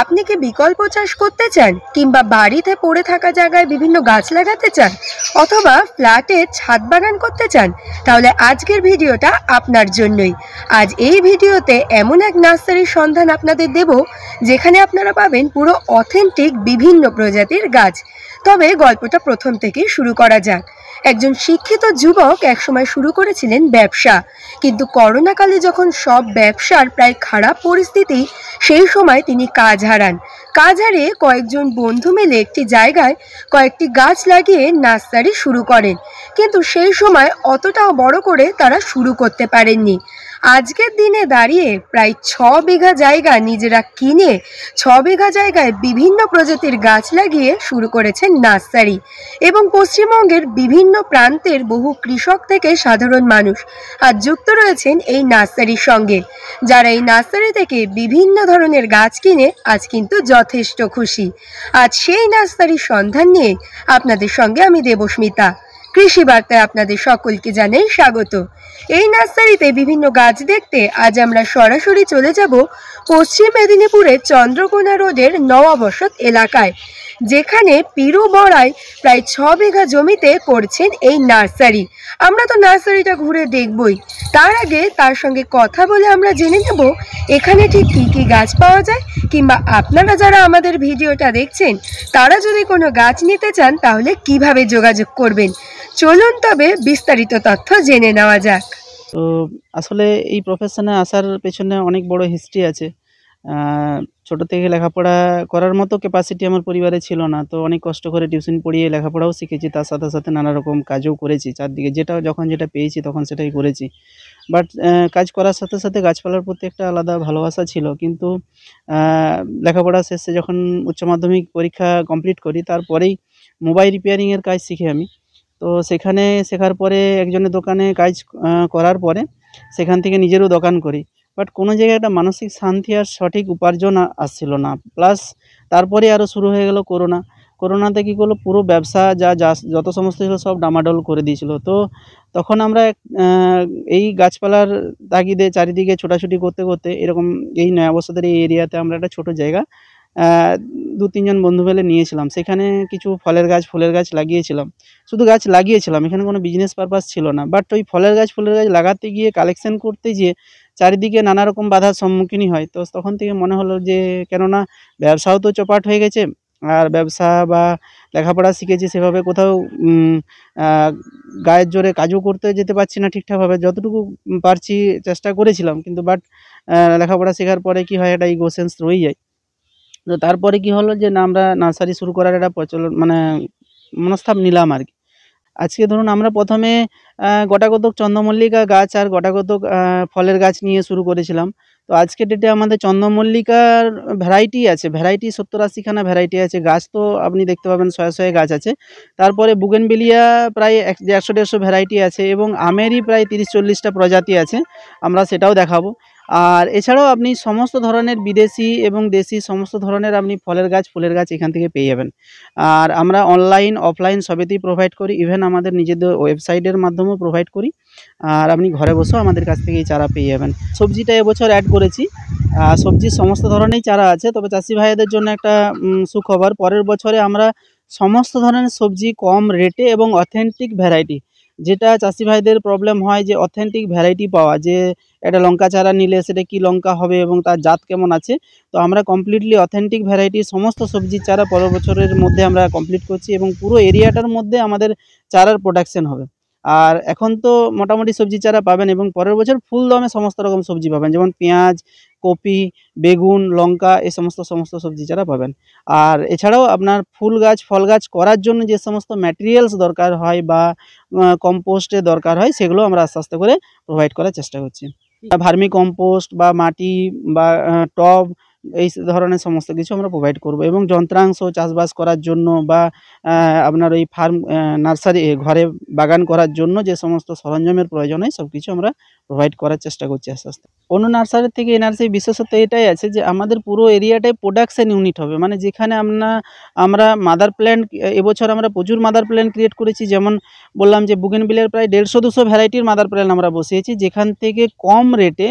আপনি কি বিকল্প চাষ করতে চান, কিংবা বাড়িতে পড়ে থাকা জায়গায় বিভিন্ন গাছ লাগাতে চান, অথবা ফ্ল্যাটে ছাদ বাগান করতে চান? তাহলে আজকের ভিডিওটা আপনার জন্যই। আজ এই ভিডিওতে এমন এক নার্সারির সন্ধান আপনাদের দেব যেখানে আপনারা পাবেন পুরো অথেন্টিক বিভিন্ন প্রজাতির গাছ। তবে গল্পটা প্রথম থেকেই শুরু করা যাক। একজন শিক্ষিত যুবক একসময় শুরু করেছিলেন ব্যবসা, কিন্তু করোনাকালে যখন সব ব্যবসার প্রায় খারাপ পরিস্থিতি, সেই সময় তিনি কাজ হারান। কাজ হারিয়ে কয়েকজন বন্ধু মিলে একটি জায়গায় কয়েকটি গাছ লাগিয়ে নার্সারি শুরু করেন, কিন্তু সেই সময় অতটাও বড় করে তারা শুরু করতে পারেননি। আজকের দিনে দাঁড়িয়ে প্রায় 6 বিঘা জায়গা নিজেরা কিনে 6 বিঘা জায়গায় বিভিন্ন প্রজাতির গাছ লাগিয়ে শুরু করেছেন নার্সারি, এবং পশ্চিমবঙ্গের বিভিন্ন প্রান্তের বহু কৃষক থেকে সাধারণ মানুষ আজ যুক্ত রয়েছেন এই নার্সারির সঙ্গে, যারা এই নার্সারি থেকে বিভিন্ন ধরনের গাছ কিনে আজ কিন্তু যথেষ্ট খুশি। আজ সেই নার্সারির সন্ধান নিয়ে আপনাদের সঙ্গে আমি দেবস্মিতা। কৃষি বার্তায় আপনাদের সকলকে জানাই স্বাগত। এই নার্সারিতে বিভিন্ন গাছ দেখতে আজ আমরা সরাসরি চলে যাব পশ্চিম মেদিনীপুরের চন্দ্রকোনা রোডের নওয়াবসত এলাকায়, যেখানে পিরু বড়াই প্রায় 6 বিঘা জমিতে করছেন এই নার্সারি। আমরা তো নার্সারিটা ঘুরে দেখবই, তার আগে তার সঙ্গে কথা বলে আমরা জেনে নেব এখানে ঠিক কী কী গাছ পাওয়া যায়, কিংবা আপনারা যারা আমাদের ভিডিওটা দেখছেন তারা যদি কোনো গাছ নিতে চান তাহলে কিভাবে যোগাযোগ করবেন। চলুন তবে বিস্তারিত তথ্য জেনে নেওয়া যাক। তো আসলে এই প্রফেশনে আসার পেছনে অনেক বড় হিস্ট্রি আছে। ছোট থেকে লেখাপড়া করার মতো ক্যাপাসিটি আমার পরিবারে ছিল না, তো অনেক কষ্ট করে টিউশন পড়িয়ে লেখাপড়াও শিখেছি, তার সাথে সাথে নানা রকম কাজও করেছি চারদিকে, যখন যেটা পেয়েছি তখন সেটাই করেছি। বাট কাজ করার সাথে সাথে গাছপালার প্রতি একটা আলাদা ভালোবাসা ছিল। কিন্তু লেখাপড়া শেষে যখন উচ্চ মাধ্যমিক পরীক্ষা কমপ্লিট করি, তারপরেই মোবাইল রিপেয়ারিংয়ের কাজ শিখি আমি। তো সেখানে শেখার পরে একজনের দোকানে কাজ করার পরে সেখান থেকে নিজেরও দোকান করি। বাট কোনো জায়গায় একটা মানসিক শান্তি আর সঠিক উপার্জন আসছিল না। প্লাস তারপরে আরও শুরু হয়ে গেল করোনা। করোনাতে কী করলো, পুরো ব্যবসা যত সমস্ত ছিল সব ডামাডোল করে দিয়েছিল। তো তখন আমরা এই গাছপালার তাগিদে চারিদিকে ছোটাছুটি করতে করতে এরকম এই নয়াবসতের এই এরিয়াতে আমরা একটা ছোটো জায়গা 2-3 জন বন্ধু মিলে নিয়েছিলাম। সেখানে কিছু ফলের গাছ ফুলের গাছ লাগিয়েছিলাম। শুধু গাছ লাগিয়েছিলাম, এখানে কোনো বিজনেস পারপাস ছিল না। বাট ওই ফলের গাছ ফুলের গাছ লাগাতে গিয়ে কালেকশন করতে গিয়ে চারিদিকে নানা রকম বাধার সম্মুখীনই হয়। তো তখন থেকে মনে হলো যে কেননা ব্যবসাও তো চপাট হয়ে গেছে, আর ব্যবসা বা লেখাপড়া শিখেছি সেভাবে কোথাও গায়ের জোরে কাজও করতে যেতে পারছি না ঠিকঠাকভাবে। যতটুকু পারছি চেষ্টা করেছিলাম, কিন্তু বাট লেখাপড়া শেখার পরে কি হয়, একটা ইগো সেন্স রয়েই যায়। তো তারপরে কি হলো যে না, আমরা নার্সারি শুরু করার একটা মনস্তাপ নিলাম আর কি। আজকে ধরুন আমরা প্রথমে গোটাকতক চন্দ্রমল্লিকা গাছ আর গোটাকতক ফলের গাছ নিয়ে শুরু করেছিলাম। তো আজকের ডেটে আমাদের চন্দ্রমল্লিকার ভ্যারাইটি 70-80 খানা ভ্যারাইটি আছে। গাছ তো আপনি দেখতে পাবেন শয়ে গাছ আছে। তারপরে বুগেনভেলিয়া প্রায় 100-150 ভ্যারাইটি আছে, এবং আমেরই প্রায় 30-40টা প্রজাতি আছে, আমরা সেটাও দেখাবো। আর এছাড়াও আপনি সমস্ত ধরনের বিদেশি এবং দেশি সমস্ত ধরনের আপনি ফলের গাছ ফুলের গাছ এখান থেকে পেয়ে যাবেন। আর আমরা অনলাইন অফলাইন সবেতেই প্রোভাইড করি, ইভেন আমাদের নিজেদের ওয়েবসাইটের মাধ্যমেও প্রোভাইড করি। আর আপনি ঘরে বসেও আমাদের কাছ থেকে এই চারা পেয়ে যাবেন। সবজিটা এবছর অ্যাড করেছি, সবজির সমস্ত ধরনেরই চারা আছে। তবে চাষি ভাইদের জন্য একটা সুখবর, পরের বছরে আমরা সমস্ত ধরনের সবজি কম রেটে এবং অথেন্টিক ভ্যারাইটি, যেটা চাষি ভাইদের প্রবলেম হয় যে অথেন্টিক ভ্যারাইটি পাওয়া, যে একটা লঙ্কা চারা নিলে সেটা কী লঙ্কা হবে এবং তার জাত কেমন আছে। তো আমরা কমপ্লিটলি অথেন্টিক ভ্যারাইটির সমস্ত সবজির চারা পরের বছরের মধ্যে আমরা কমপ্লিট করছি, এবং পুরো এরিয়াটার মধ্যে আমাদের চারার প্রোডাকশন হবে। আর এখন তো মোটামুটি সবজি চারা পাবেন, এবং পরের বছর ফুল দমে সমস্ত রকম সবজি পাবেন, যেমন পেঁয়াজ, কপি, বেগুন, লঙ্কা, এই সমস্ত সবজি চারা পাবেন। আর এছাড়াও আপনার ফুল গাছ ফল গাছ করার জন্য যে সমস্ত ম্যাটেরিয়ালস দরকার হয় বা কম্পোস্টের দরকার হয়, সেগুলো আমরা আস্তে আস্তে করে প্রোভাইড করার চেষ্টা করছি। ভার্মি কম্পোস্ট বা মাটি বা টব, এই ধরনের সমস্ত কিছু আমরা প্রোভাইড করব, এবং যন্ত্রাংশ চাষবাস করার জন্য বা আপনার ওই ফার্ম নার্সারি ঘরে বাগান করার জন্য যে সমস্ত সরঞ্জামের প্রয়োজন হয় সব কিছু আমরা প্রোভাইড করার চেষ্টা করছি আস্তে আস্তে। অন্য নার্সারির থেকে এই নার্সারির বিশেষত্ব এটাই আছে যে আমাদের পুরো এরিয়াটাই প্রোডাকশন ইউনিট হবে, মানে যেখানে আমরা মাদার প্ল্যান্ট, এবছর আমরা প্রচুর মাদার প্ল্যান্ট ক্রিয়েট করেছি। যেমন বললাম যে বুগেনভিলিয়ার প্রায় 150-200 ভ্যারাইটির মাদার প্ল্যান্ট আমরা বসিয়েছি, যেখান থেকে কম রেটে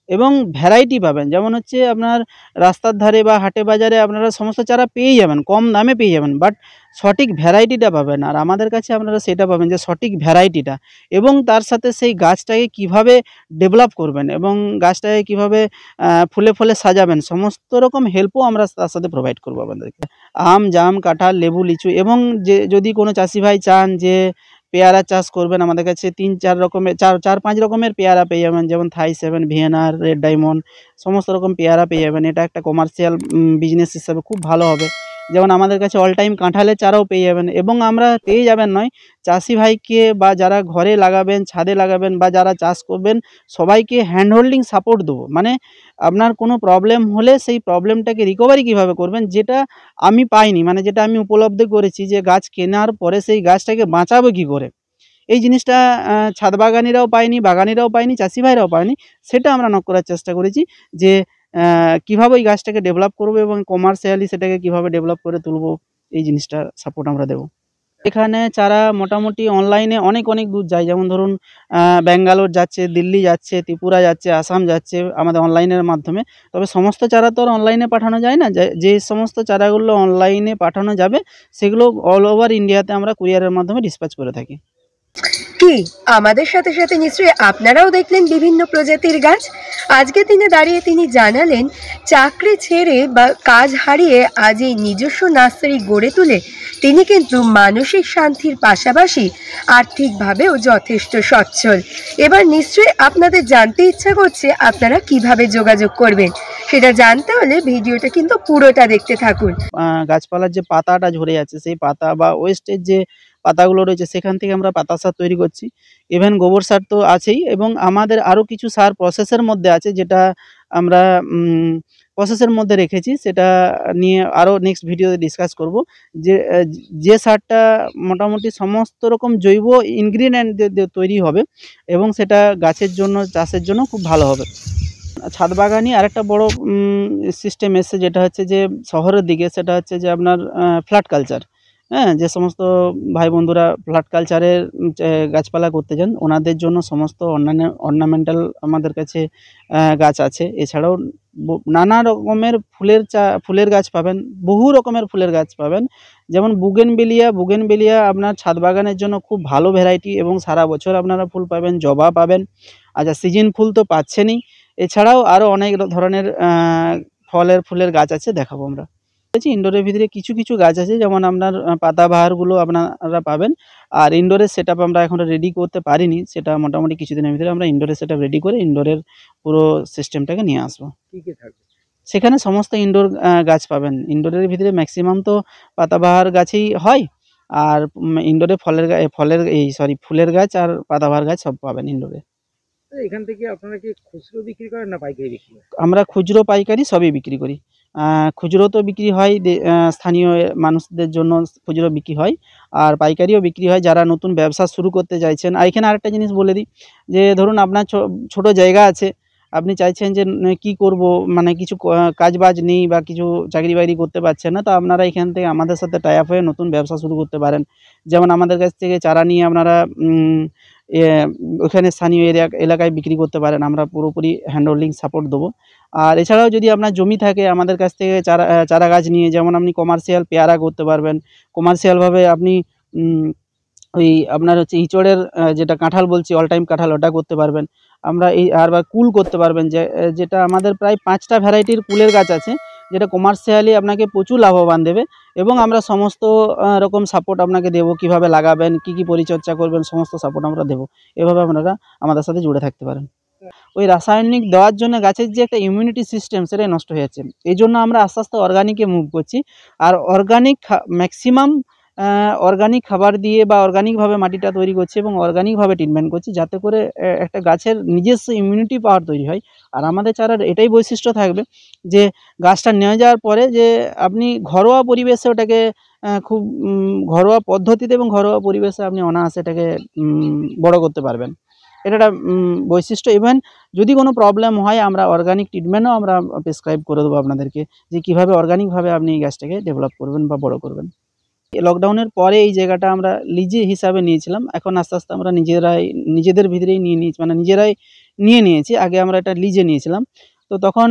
এবং ভ্যারাইটি পাবেন। যেমন হচ্ছে আপনার রাস্তার ধারে বা হাটে বাজারে আপনারা সমস্ত চারা পেয়েই যাবেন, কম দামে পেয়ে যাবেন, বাট সঠিক ভ্যারাইটিটা পাবেন। আর আমাদের কাছে আপনারা সেটা পাবেন যে সঠিক ভ্যারাইটিটা, এবং তার সাথে সেই গাছটাকে কিভাবে ডেভেলপ করবেন এবং গাছটাকে কিভাবে ফুলে ফলে সাজাবেন, সমস্ত রকম হেল্পও আমরা তার সাথে প্রোভাইড করবো আপনাদেরকে। আম, জাম, কাঁঠাল, লেবু, লিচু, এবং যে যদি কোনো চাষি ভাই চান যে পেয়ারা চাষ করবেন, আমাদের কাছে 3-4 রকমের 4-5 রকমের পেয়ারা পেয়ে যাবেন। যেমন থাই 7, ভিয়েনার, রেড ডায়মন্ড, সমস্ত রকম পেয়ারা পেয়ে যাবেন। এটা একটা কমার্শিয়াল বিজনেস হিসাবে খুব ভালো হবে। যেমন আমাদের কাছে অল টাইম কাঁঠালের চারাও পেয়ে যাবেন, এবং আমরা পেয়ে যাবেন নয়, চাষি ভাইকে বা যারা ঘরে লাগাবেন, ছাদে লাগাবেন, বা যারা চাষ করবেন, সবাইকে হ্যান্ড হোল্ডিং সাপোর্ট দেবো। মানে আপনার কোনো প্রবলেম হলে সেই প্রবলেমটাকে রিকভারি কীভাবে করবেন, যেটা আমি পাইনি, মানে যেটা আমি উপলব্ধি করেছি, যে গাছ কেনার পরে সেই গাছটাকে বাঁচাবো কী করে, এই জিনিসটা ছাদ বাগানিরাও পায়নি, বাগানিরাও পায়নি, চাষি ভাইরাও পায়নি। সেটা আমরা নক করার চেষ্টা করেছি যে কীভাবে ওই গাছটাকে ডেভেলপ করবো এবং কমার্শিয়ালি সেটাকে কীভাবে ডেভেলপ করে তুলবো, এই জিনিসটা সাপোর্ট আমরা দেবো। এখানে চারা মোটামুটি অনলাইনে অনেক দূর যায়। যেমন ধরুন ব্যাঙ্গালোর যাচ্ছে, দিল্লি যাচ্ছে, ত্রিপুরা যাচ্ছে, আসাম যাচ্ছে আমাদের অনলাইনের মাধ্যমে। তবে সমস্ত চারা তো আর অনলাইনে পাঠানো যায় না। যে সমস্ত চারাগুলো অনলাইনে পাঠানো যাবে সেগুলো অল ওভার ইন্ডিয়াতে আমরা কুরিয়ারের মাধ্যমে ডিসপ্যাচ করে থাকি। কি আমাদের সাথে সাথে নিশ্চয়ই আপনারাও দেখলেন বিভিন্ন প্রজাতির গাছ। আজকের দিনে দাঁড়িয়ে তিনি জানালেন চাকরি ছেড়ে বা কাজ হারিয়ে আজ এই নিজস্ব নার্সারি গড়ে তুলে তিনি কিন্তু মানসিক শান্তির পাশাপাশি আর্থিকভাবেও যথেষ্ট সচ্ছল। এবার নিশ্চয়ই আপনাদের জানতে ইচ্ছা করছে আপনারা কিভাবে যোগাযোগ করবেন। সেটা জানতে হলে ভিডিওটা কিন্তু পুরোটা দেখতে থাকুন। গাছপালার যে পাতাটা ঝরে যাচ্ছে, সেই পাতা বা ওয়েস্টের যে পাতাগুলো রয়েছে সেখান থেকে আমরা পাতা সার তৈরি করছি। ইভেন গোবর সার তো আছেই, এবং আমাদের আরও কিছু সার প্রসেসের মধ্যে আছে, যেটা আমরা প্রসেসের মধ্যে রেখেছি। সেটা নিয়ে আরও নেক্সট ভিডিওতে ডিসকাস করব। যে সারটা মোটামুটি সমস্ত রকম জৈব ইনগ্রিডিয়েন্ট দিয়ে তৈরি হবে, এবং সেটা গাছের জন্য, চাষের জন্য খুব ভালো হবে। ছাদ বাগানই আরেকটা বড় সিস্টেম এসছে, যেটা হচ্ছে যে শহরের দিকে, সেটা হচ্ছে যে আপনার ফ্ল্যাট কালচার। হ্যাঁ, যে সমস্ত ভাই বন্ধুরা ফ্ল্যাট কালচারের গাছপালা করতে চান, ওনাদের জন্য সমস্ত অর্নামেন্টাল আমাদের কাছে গাছ আছে। এছাড়াও নানা রকমের ফুলের গাছ পাবেন, বহু রকমের ফুলের গাছ পাবেন। যেমন বুগেনবেলিয়া আপনার ছাদ বাগানের জন্য খুব ভালো ভ্যারাইটি, এবং সারা বছর আপনারা ফুল পাবেন। জবা পাবেন। আচ্ছা, সিজন ফুল তো পাচ্ছেনই, এছাড়াও আরও অনেক ধরনের ফুলের গাছ আছে, দেখাবো আমরা। ইনডোরের ভিতরে কিছু গাছ আছে, যেমন আপনার পাতাবাহারগুলো আপনারা পাবেন। আর ইনডোরের সেটআপ আমরা এখনো রেডি করতে পারিনি, সেটা মোটামুটি কিছুদিনের ভিতরে আমরা ইনডোরের সেটআপ রেডি করে ইনডোরের পুরো সিস্টেমটাকে নিয়ে আসবো। কি থাকবে সেখানে সমস্ত ইনডোর গাছ পাবেন। ইনডোরের ভিতরে ম্যাক্সিমাম তো পাতাবাহার গাছই হয়, আর ইনডোরে ফুলের গাছ আর পাতাবাহার গাছ সব পাবেন ইনডোরে। এখান থেকে আপনারা কি খুচরো বিক্রি করেন না পাইকারি বিক্রি করেন? আমরা খুচরো পাইকারি সবই বিক্রি করি। খুচরো তো বিক্রি হয়, স্থানীয় মানুষদের জন্য খুচরো বিক্রি হয়, আর পাইকারিও বিক্রি হয় যারা নতুন ব্যবসা শুরু করতে চাইছেন। আর এখানে আরেকটা জিনিস বলে দিই, যে ধরুন আপনার ছোট জায়গা আছে, আপনি চাইছেন যে কি করব, মানে কিছু কাজবাজ নেই বা কিছু চাকরি বাকরি করতে পারছেন না, তো আপনারা এখান থেকে আমাদের সাথে টাই আপ হয়ে নতুন ব্যবসা শুরু করতে পারেন। যেমন আমাদের কাছ থেকে চারা নিয়ে আপনারা ওখানে স্থানীয় এলাকায় বিক্রি করতে পারেন। আমরা পুরোপুরি হ্যান্ড হোল্ডিং সাপোর্ট দেবো। আর এছাড়াও যদি আপনার জমি থাকে, আমাদের কাছ থেকে চারা গাছ নিয়ে যেমন আপনি কমার্শিয়াল পেয়ারা করতে পারবেন। কমার্শিয়ালভাবে আপনি ওই আপনার হচ্ছে ইঁচড়ের যেটা কাঁঠাল বলছি, অল টাইম কাঁঠাল, ওটা করতে পারবেন। আমরা বা কুল করতে পারবেন, যেটা আমাদের প্রায় 5টা ভ্যারাইটির কুলের গাছ আছে, যেটা কমার্শিয়ালি আপনাকে প্রচুর লাভবান দেবে। এবং আমরা সমস্ত রকম সাপোর্ট আপনাকে দেবো, কিভাবে লাগাবেন, কি পরিচর্যা করবেন, সমস্ত সাপোর্ট আমরা দেবো। এভাবে আপনারা আমাদের সাথে জুড়ে থাকতে পারেন। ওই রাসায়নিক দেওয়ার জন্য গাছের যে একটা ইমিউনিটি সিস্টেম, সেটাই নষ্ট হয়ে যাচ্ছে। এই জন্য আমরা আস্তে আস্তে অর্গানিকে মুভ করছি। আর ম্যাক্সিমাম অর্গানিক খাবার দিয়ে বা অর্গানিকভাবে মাটিটা তৈরি করছি, এবং অর্গানিকভাবে ট্রিটমেন্ট করছি, যাতে করে একটা গাছের নিজস্ব ইমিউনিটি পাওয়ার তৈরি হয়। আর আমাদের চারার এটাই বৈশিষ্ট্য থাকবে যে গাছটা নিয়ে যাওয়ার পরে যে আপনি ঘরোয়া পরিবেশে ওটাকে খুব ঘরোয়া পদ্ধতিতে এবং ঘরোয়া পরিবেশে আপনি অনায়াসে এটাকে বড় করতে পারবেন। এটা একটা বৈশিষ্ট্য। ইভেন যদি কোনো প্রবলেম হয়, আমরা অর্গানিক ট্রিটমেন্টও আমরা প্রেসক্রাইব করে দেবো আপনাদেরকে, যে কীভাবে অর্গানিকভাবে আপনি এই গাছটাকে ডেভেলপ করবেন বা বড় করবেন। লকডাউনের পরে এই জায়গাটা আমরা লিজে হিসাবে নিয়েছিলাম। এখন আস্তে আস্তে আমরা নিজেদের ভিতরেই নিয়েছি, মানে নিজেরাই নিয়ে নিয়েছি। আগে আমরা এটা লিজে নিয়েছিলাম। তো তখন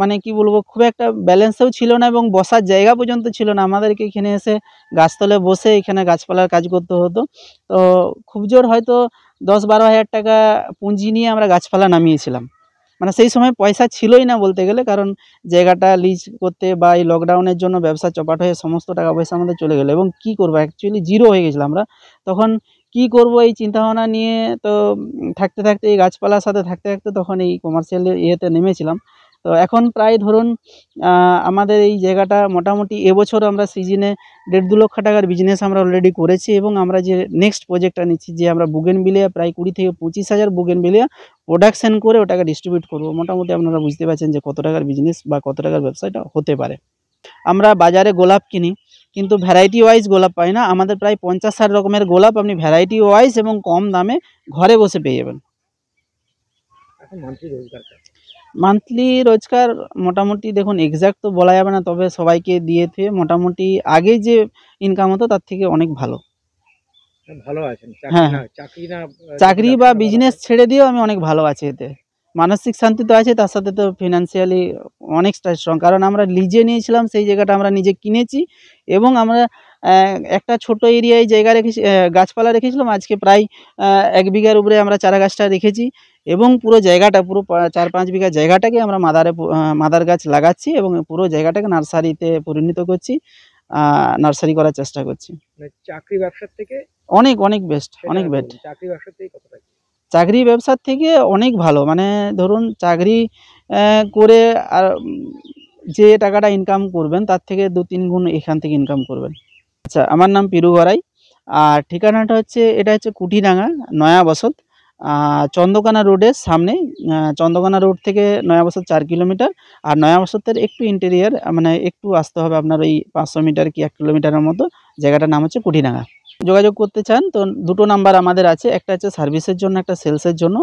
মানে কি বলবো, খুব একটা ব্যালেন্সেও ছিল না এবং বসার জায়গা পর্যন্ত ছিল না। আমাদেরকে এখানে এসে গাছতলে বসে এখানে গাছপালার কাজ করতে হতো। তো খুব জোর হয়তো 10-12 হাজার টাকা পুঁজি নিয়ে আমরা গাছপালা নামিয়েছিলাম। মানে সেই সময় পয়সা ছিলই না বলতে গেলে, কারণ জায়গাটা লিজ করতে বা এই লকডাউনের জন্য ব্যবসা চপাট হয়ে সমস্ত টাকা পয়সা আমাদের চলে গেলো এবং কী করবো, অ্যাকচুয়ালি জিরো হয়ে গেছিলাম আমরা। তখন কি করব এই চিন্তাভাবনা নিয়ে তো থাকতে থাকতে, এই গাছপালার সাথে থাকতে থাকতে তখন এই কমার্শিয়াল ইয়েতে নেমেছিলাম। তো এখন প্রায় ধরুন আমাদের এই জায়গাটা মোটামুটি এবছর আমরা সিজনে 1.5-2 লক্ষ টাকার বিজনেস আমরা অলরেডি করেছি এবং আমরা যে নেক্সট প্রজেক্টটা নিচ্ছি, যে আমরা বুগেনভিলিয়া প্রায় 20-25 হাজার বুগেনভিলিয়া প্রোডাকশন করে ওটাকে ডিস্ট্রিবিউট করব। মোটামুটি আপনারা বুঝতে পারছেন যে কত টাকার বিজনেস বা কত টাকার ব্যবসাটা হতে পারে। আমরা বাজারে গোলাপ কিনি কিন্তু ভ্যারাইটি ওয়াইজ গোলাপ পাই না। আমাদের প্রায় 50-60 রকমের গোলাপ আপনি ভ্যারাইটি ওয়াইজ এবং কম দামে ঘরে বসে পেয়ে যাবেন। এখন মান্থলি রোজগার মোটামুটি দেখুন এক্স্যাক্ট তো বলা যাবে না, তবে সবাইকে দিয়ে থুয়ে মোটামুটি আগে যে ইনকাম হতো তার থেকে অনেক ভালো। ভালো আছেন? হ্যাঁ, চাকরি বা বিজনেস ছেড়ে দিয়েও আমি অনেক ভালো আছি। এতে মানসিক শান্তি তো আছে, তার সাথে তো ফিনান্সিয়ালি অনেকটা স্ট্রং। কারণ আমরা লিজে নিয়েছিলাম, সেই জায়গাটা আমরা নিজে কিনেছি এবং আমরা একটা ছোট এরিয়ায় জায়গা রেখেছি, গাছপালা রেখেছিলাম। আজকে প্রায় 1 বিঘার উপরে আমরা চারা গাছটা রেখেছি এবং পুরো জায়গাটা, পুরো 4-5 বিঘা জায়গাটাকে আমরা মাদার গাছ লাগাচ্ছি এবং পুরো জায়গাটাকে নার্সারিতে পরিণত করছি, নার্সারি করার চেষ্টা করছি। চাকরি ব্যবসার থেকে অনেক অনেক বেস্ট, অনেক বেট। চাকরি ব্যবসার থেকে কতটা? চাকরি ব্যবসার থেকে অনেক ভালো। মানে ধরুন চাকরি করে আর যে টাকাটা ইনকাম করবেন তার থেকে 2-3 গুণ এখান থেকে ইনকাম করবেন। আচ্ছা, আমার নাম পিরু গড়াই আর ঠিকানাটা হচ্ছে, এটা হচ্ছে কুঠিডাঙ্গা, নয়া বসত, চন্দ্রকোনা রোডের সামনে। চন্দ্রকোনা রোড থেকে নয়া বসত 4 কিলোমিটার, আর নয়া বসতের একটু ইন্টেরিয়ার, মানে একটু আসতে হবে আপনার ওই 500 মিটার কি 1 কিলোমিটারের মতো। জায়গাটার নাম হচ্ছে কুঠিডাঙ্গা। যোগাযোগ করতে চান তো 2টো নাম্বার আমাদের আছে, একটা হচ্ছে সার্ভিসের জন্য, একটা সেলসের জন্য।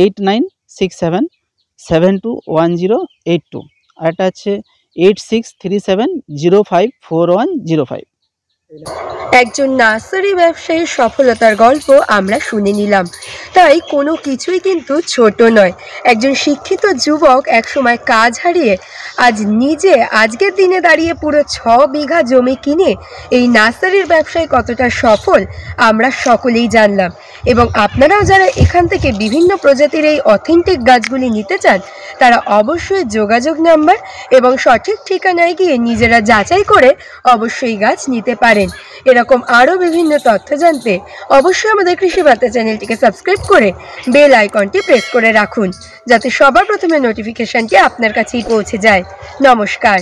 8967721082 আর একটা হচ্ছে 8637054105। একজন নার্সারি ব্যবসায়ীর সফলতার গল্প আমরা শুনে নিলাম। তাই কোনো কিছুই কিন্তু ছোট নয়। একজন শিক্ষিত যুবক একসময় কাজ হারিয়ে আজ নিজে আজকের দিনে দাঁড়িয়ে পুরো 6 বিঘা জমি কিনে এই নার্সারির ব্যবসায় কতটা সফল আমরা সকলেই জানলাম। এবং আপনারাও যারা এখান থেকে বিভিন্ন প্রজাতির এই অথেন্টিক গাছগুলি নিতে চান, তারা অবশ্যই যোগাযোগ নাম্বার এবং সঠিক ঠিকানায় গিয়ে নিজেরা যাচাই করে অবশ্যই গাছ নিতে পারেন। এরকম আরও বিভিন্ন তথ্য জানতে অবশ্যই আমাদের কৃষি বার্তা চ্যানেলটিকে সাবস্ক্রাইব করে বেল আইকনটি প্রেস করে রাখুন, যাতে সবার প্রথমে নোটিফিকেশনটি আপনার কাছেই পৌঁছে যায়। নমস্কার।